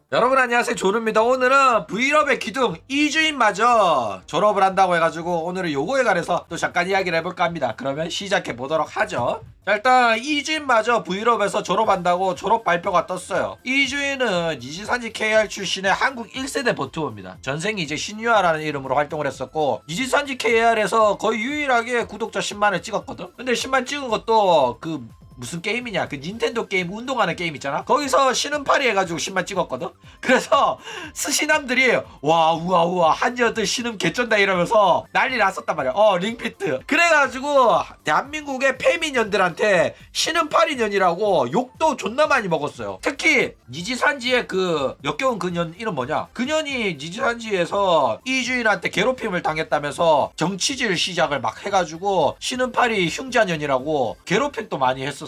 여러분 안녕하세요, 조루입니다. 오늘은 브이럽의 기둥 이주인마저 졸업을 한다고 해가지고 오늘은 요거에 관해서 또 잠깐 이야기를 해볼까 합니다. 그러면 시작해 보도록 하죠. 자, 일단 이주인마저 브이럽에서 졸업한다고 졸업 발표가 떴어요. 이주인은 니지산지 KR 출신의 한국 1세대 버튜버입니다. 전생이 이제 신유아라는 이름으로 활동을 했었고, 니지산지 KR에서 거의 유일하게 구독자 10만을 찍었거든. 근데 10만 찍은 것도 무슨 게임이냐, 그 닌텐도 게임, 운동하는 게임 있잖아. 거기서 신음파리 해가지고 10만 찍었거든. 그래서 스시남들이 와 우와 한여들 신음 개쩐다 이러면서 난리 났었단 말이야. 링피트. 그래가지고 대한민국의 페미년들한테 신음파리년이라고 욕도 존나 많이 먹었어요. 특히 니지산지의 그 역겨운 그년 이름 뭐냐, 그년이 니지산지에서 이주인한테 괴롭힘을 당했다면서 정치질 시작을 막 해가지고 신음파리 흉자년이라고 괴롭힘도 많이 했었어요.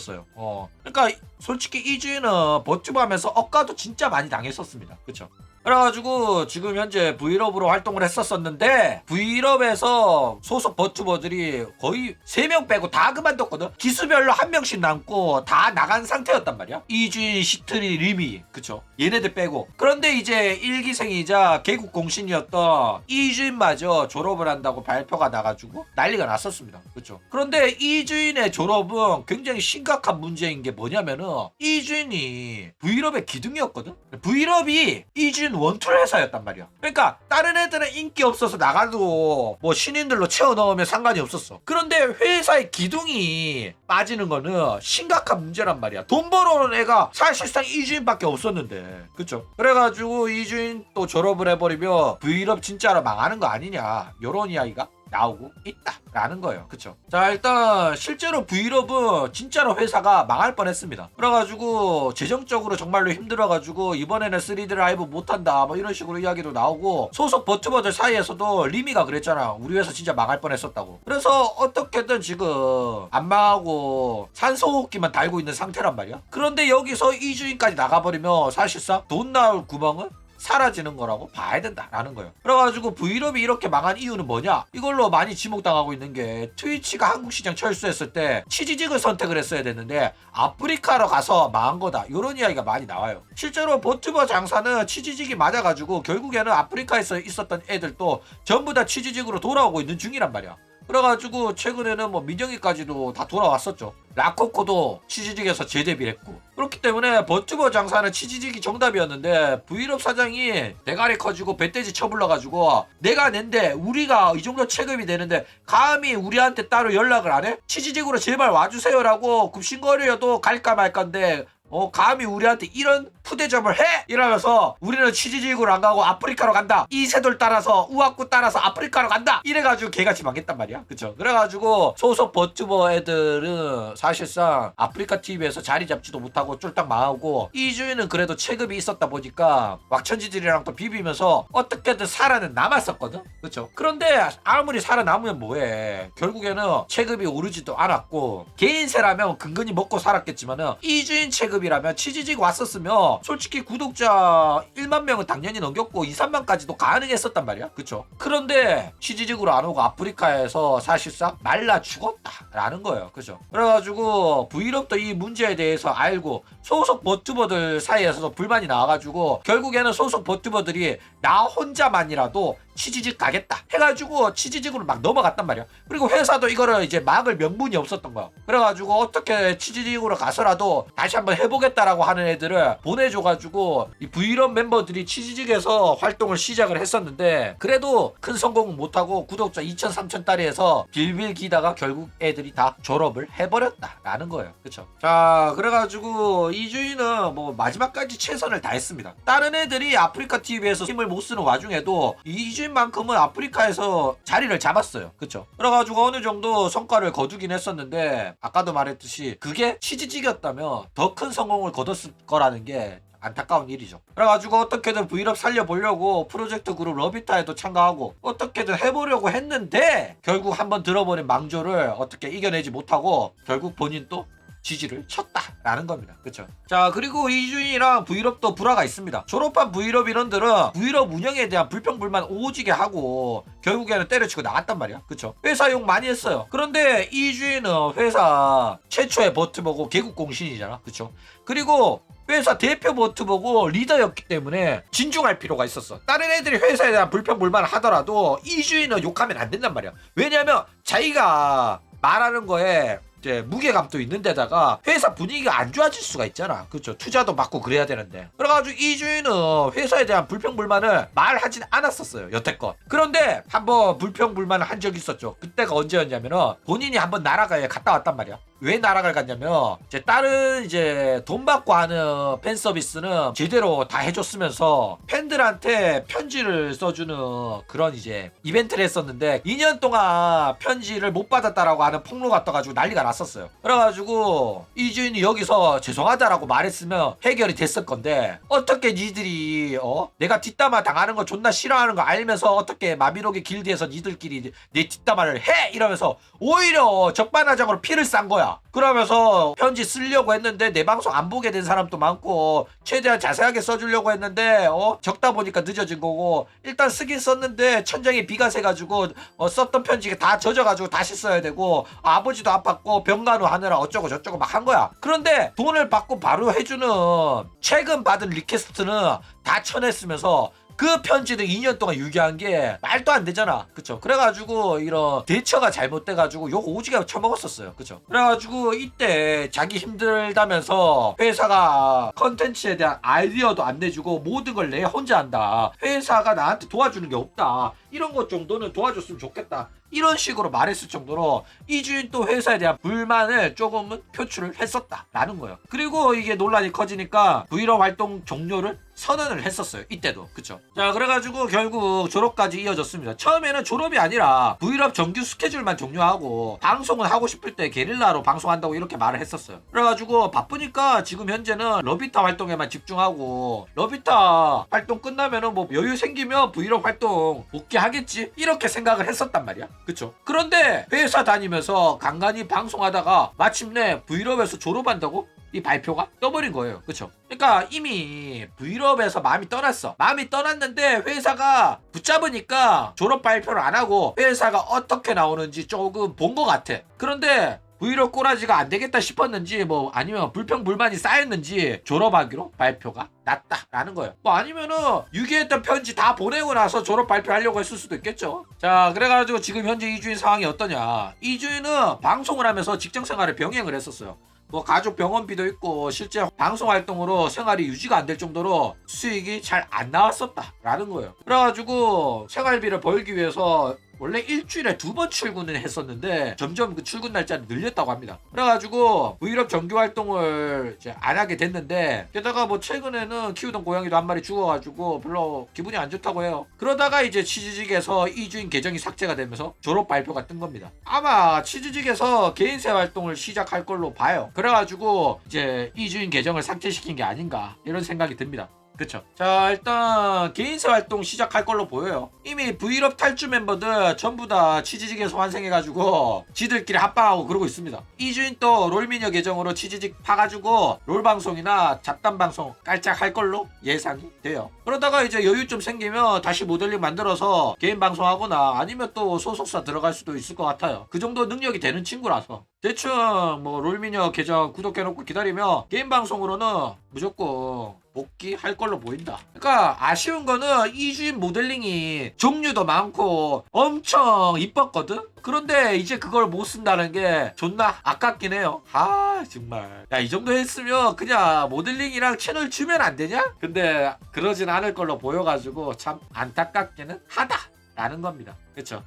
그러니까 솔직히 이주인은 버튜버 하면서 억가도 진짜 많이 당했었습니다. 그쵸? 그래가지고 지금 현재 브이럽으로 활동을 했었는데, 브이럽에서 소속 버튜버들이 거의 3명 빼고 다 그만뒀거든. 기수별로 1명씩 남고 다 나간 상태였단 말이야. 이주인, 시트리, 리미, 그쵸? 얘네들 빼고. 그런데 이제 1기생이자 개국 공신이었던 이주인마저 졸업을 한다고 발표가 나가지고 난리가 났었습니다. 그쵸? 그런데 이주인의 졸업은 굉장히 심각한 문제인 게 뭐냐면은, 이주인이 브이럽의 기둥이었거든. 브이럽이 이주인 원툴 회사였단 말이야. 그러니까 다른 애들은 인기 없어서 나가도 뭐 신인들로 채워 넣으면 상관이 없었어. 그런데 회사의 기둥이 빠지는 거는 심각한 문제란 말이야. 돈 벌어오는 애가 사실상 이주인밖에 없었는데, 그쵸? 그래가지고 이주인 또 졸업을 해버리면 브이럽 진짜로 망하는 거 아니냐, 요런 이야기가 나오고 있다라는 거예요. 그쵸? 자, 일단 실제로 브이럽은 진짜로 회사가 망할 뻔했습니다. 그래가지고 재정적으로 정말로 힘들어가지고 이번에는 3D 라이브 못한다 뭐 이런 식으로 이야기도 나오고, 소속 버튜버들 사이에서도 리미가 그랬잖아. 우리 회사 진짜 망할 뻔했었다고. 그래서 어떻게든 지금 안 망하고 산소호흡기만 달고 있는 상태란 말이야. 그런데 여기서 이주인까지 나가버리면 사실상 돈 나올 구멍은 사라지는 거라고 봐야 된다라는 거예요. 그래가지고 브이럽이 이렇게 망한 이유는 뭐냐, 이걸로 많이 지목당하고 있는 게, 트위치가 한국 시장 철수했을 때 치지직을 선택을 했어야 됐는데 아프리카로 가서 망한 거다, 이런 이야기가 많이 나와요. 실제로 버튜버 장사는 치지직이 맞아가지고 결국에는 아프리카에서 있었던 애들도 전부 다 치지직으로 돌아오고 있는 중이란 말이야. 그래가지고 최근에는 뭐 민영이까지도 다 돌아왔었죠. 라코코도 치지직에서 재데뷔를 했고. 그렇기 때문에 버튜버 장사는 치지직이 정답이었는데, 브이럽 사장이 대가리 커지고 배돼지 쳐불러가지고 내가 낸데 우리가 이 정도 체급이 되는데 감히 우리한테 따로 연락을 안 해? 치지직으로 제발 와주세요라고 굽신거려도 갈까 말까인데 감히 우리한테 이런 푸대접을 해? 이러면서 우리는 치지직으로 안 가고 아프리카로 간다, 이세돌 따라서 우악구 따라서 아프리카로 간다, 이래가지고 개같이 망했단 말이야. 그쵸? 그래가지고 소속 버튜버 애들은 사실상 아프리카 TV에서 자리 잡지도 못하고 쫄딱 망하고, 이주인은 그래도 체급이 있었다 보니까 왁천지들이랑 또 비비면서 어떻게든 살아는 남았었거든. 그쵸? 그런데 아무리 살아남으면 뭐해, 결국에는 체급이 오르지도 않았고, 개인세라면 근근히 먹고 살았겠지만은 이주인 체급이라면 치지직 왔었으면 솔직히 구독자 1만 명은 당연히 넘겼고 2, 3만까지도 가능했었단 말이야. 그쵸? 그런데 치지직으로 안 오고 아프리카에서 사실상 말라 죽었다라는 거예요. 그죠? 그래가지고 브이럽도 이 문제에 대해서 알고 소속 버튜버들 사이에서도 불만이 나와가지고 결국에는 소속 버튜버들이 나 혼자만이라도 치지직 가겠다 해가지고 치지직으로 막 넘어갔단 말이야. 그리고 회사도 이거를 이제 막을 명분이 없었던 거야. 그래가지고 어떻게 치지직으로 가서라도 다시 한번 해보겠다라고 하는 애들을 보내줘가지고 이 브이럽 멤버들이 치지직에서 활동을 시작을 했었는데, 그래도 큰 성공은 못하고 구독자 2,000, 3,000 따리해서 빌빌 기다가 결국 애들이 다 졸업을 해버렸다라는 거예요. 그쵸? 자, 그래가지고 이주인은 뭐 마지막까지 최선을 다했습니다. 다른 애들이 아프리카 TV에서 힘을 못 쓰는 와중에도 이주인만큼은 아프리카에서 자리를 잡았어요. 그쵸? 그래가지고 어느 정도 성과를 거두긴 했었는데, 아까도 말했듯이 그게 치지직이었다면 더 큰 성공을 거뒀을 거라는 게 안타까운 일이죠. 그래가지고 어떻게든 브이럽 살려보려고 프로젝트 그룹 러비타에도 참가하고 어떻게든 해보려고 했는데, 결국 한번 들어버린 망조를 어떻게 이겨내지 못하고 결국 본인도 지지를 쳤다라는 겁니다. 그쵸? 자, 그리고 이주인이랑 브이럽도 불화가 있습니다. 졸업한 브이럽 인원들은 브이럽 운영에 대한 불평불만 오지게 하고 결국에는 때려치고 나갔단 말이야. 그쵸? 회사 욕 많이 했어요. 그런데 이주인은 회사 최초의 버튜버고 개국 공신이잖아. 그쵸? 그리고 회사 대표 보트 보고 리더였기 때문에 진중할 필요가 있었어. 다른 애들이 회사에 대한 불평불만을 하더라도 이주인은 욕하면 안 된단 말이야. 왜냐면 자기가 말하는 거에 이제 무게감도 있는 데다가 회사 분위기가 안 좋아질 수가 있잖아. 그렇죠. 투자도 받고 그래야 되는데. 그래가지고 이주인은 회사에 대한 불평불만을 말하진 않았었어요. 여태껏. 그런데 한번 불평불만을 한 적이 있었죠. 그때가 언제였냐면은 본인이 한번 나라가에 갔다 왔단 말이야. 왜 나락을 갔냐면 이제 다른 이제 돈 받고 하는 팬 서비스는 제대로 다 해줬으면서 팬들한테 편지를 써주는 그런 이제 이벤트를 했었는데 2년 동안 편지를 못 받았다라고 하는 폭로가 떠가지고 난리가 났었어요. 그래가지고 이주인이 여기서 죄송하다라고 말했으면 해결이 됐을 건데 어떻게 니들이 내가 뒷담화 당하는 거 존나 싫어하는 거 알면서 어떻게 마비노기 길드에서 니들끼리 내 뒷담화를 해 이러면서 오히려 적반하장으로 피를 싼 거야. 그러면서 편지 쓰려고 했는데 내 방송 안 보게 된 사람도 많고 최대한 자세하게 써주려고 했는데 적다 보니까 늦어진 거고 일단 쓰긴 썼는데 천장에 비가 새가지고 썼던 편지가 다 젖어가지고 다시 써야 되고 아버지도 아팠고 병간호 하느라 어쩌고 저쩌고 막 한 거야. 그런데 돈을 받고 바로 해주는 최근 받은 리퀘스트는 다 쳐냈으면서 그 편지를 2년 동안 유기한 게 말도 안 되잖아. 그쵸? 그래가지고 이런 대처가 잘못돼가지고 욕 오지게 처먹었었어요. 그쵸? 그래가지고 이때 자기 힘들다면서 회사가 컨텐츠에 대한 아이디어도 안 내주고 모든 걸 내 혼자 한다. 회사가 나한테 도와주는 게 없다. 이런 것 정도는 도와줬으면 좋겠다. 이런 식으로 말했을 정도로 이주인 또 회사에 대한 불만을 조금은 표출을 했었다라는 거예요. 그리고 이게 논란이 커지니까 브이로그 활동 종료를 선언을 했었어요. 이때도. 그쵸? 자, 그래가지고 결국 졸업까지 이어졌습니다. 처음에는 졸업이 아니라 브이로그 정규 스케줄만 종료하고 방송은 하고 싶을 때 게릴라로 방송한다고 이렇게 말을 했었어요. 그래가지고 바쁘니까 지금 현재는 러비타 활동에만 집중하고 러비타 활동 끝나면은 뭐 여유 생기면 브이로그 활동 복귀하겠지? 이렇게 생각을 했었단 말이야. 그쵸? 그런데 회사 다니면서 간간히 방송하다가 마침내 브이로그에서 졸업한다고? 이 발표가 떠버린 거예요. 그쵸? 그러니까 이미 브이로그에서 마음이 떠났어. 마음이 떠났는데 회사가 붙잡으니까 졸업 발표를 안 하고 회사가 어떻게 나오는지 조금 본 것 같아. 그런데 브이로그 꼬라지가 안 되겠다 싶었는지 뭐 아니면 불평불만이 쌓였는지 졸업하기로 발표가 났다라는 거예요. 뭐 아니면은 유기했던 편지 다 보내고 나서 졸업 발표하려고 했을 수도 있겠죠. 자, 그래가지고 지금 현재 이주인 상황이 어떠냐. 이주인은 방송을 하면서 직장생활을 병행을 했었어요. 뭐 가족 병원비도 있고 실제 방송 활동으로 생활이 유지가 안 될 정도로 수익이 잘 안 나왔었다라는 거예요. 그래가지고 생활비를 벌기 위해서 원래 일주일에 2번 출근을 했었는데 점점 그 출근 날짜를 늘렸다고 합니다. 그래가지고 브이로그 정규 활동을 이제 안 하게 됐는데 게다가 뭐 최근에는 키우던 고양이도 한 마리 죽어가지고 별로 기분이 안 좋다고 해요. 그러다가 이제 치즈직에서 이주인 계정이 삭제가 되면서 졸업 발표가 뜬 겁니다. 아마 치즈직에서 개인세 활동을 시작할 걸로 봐요. 그래가지고 이제 이주인 계정을 삭제시킨 게 아닌가 이런 생각이 듭니다. 그쵸. 자, 일단 개인세 활동 시작할 걸로 보여요. 이미 브이로그 탈주 멤버들 전부 다 치즈직에서 환생해가지고 지들끼리 합방하고 그러고 있습니다. 이주인 또 롤미녀 계정으로 치즈직 파가지고 롤방송이나 잡담방송 깔짝 할 걸로 예상이 돼요. 그러다가 이제 여유 좀 생기면 다시 모델링 만들어서 개인 방송하거나 아니면 또 소속사 들어갈 수도 있을 것 같아요. 그 정도 능력이 되는 친구라서 대충 뭐 롤미녀 계정 구독해놓고 기다리면 게임 방송으로는 무조건 복귀할 걸로 보인다. 그러니까 아쉬운 거는 이주인 모델링이 종류도 많고 엄청 이뻤거든? 그런데 이제 그걸 못 쓴다는 게 존나 아깝긴 해요. 아 정말 야, 이 정도 했으면 그냥 모델링이랑 채널 주면 안 되냐? 근데 그러진 않을 걸로 보여가지고 참 안타깝기는 하다 라는 겁니다. 그쵸?